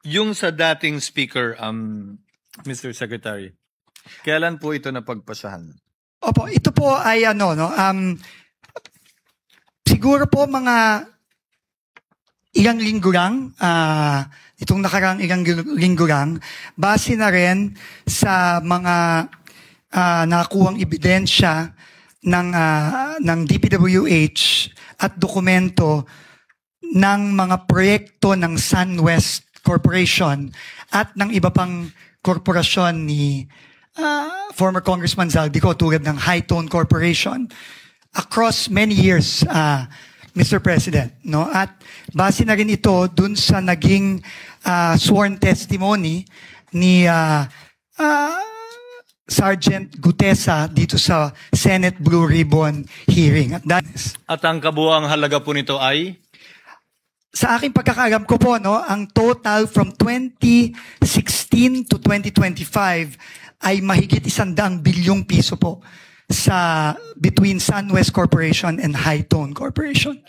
Yung sa dating speaker, Mr. Secretary, kailan po ito napagpasahan? Opo, ito po ay siguro po mga ilang linggo lang, itong nakarang ilang linggo lang, base na rin sa mga nakuhang ebidensya ng DPWH at dokumento ng mga proyekto ng SunWest Corporation at ng iba pang korporasyon ni former Congressman Zaldico tulad ng High Tone Corporation across many years, Mr. President, no? At base na rin ito dun sa naging sworn testimony ni Sergeant Gutesa dito sa Senate Blue Ribbon hearing. At ang kabuuang halaga po nito ay? Sa aking pagkakaalam ko po, no, ang total from 2016 to 2025 ay mahigit 100 bilyong piso po sa between SunWest Corporation and High Tone Corporation.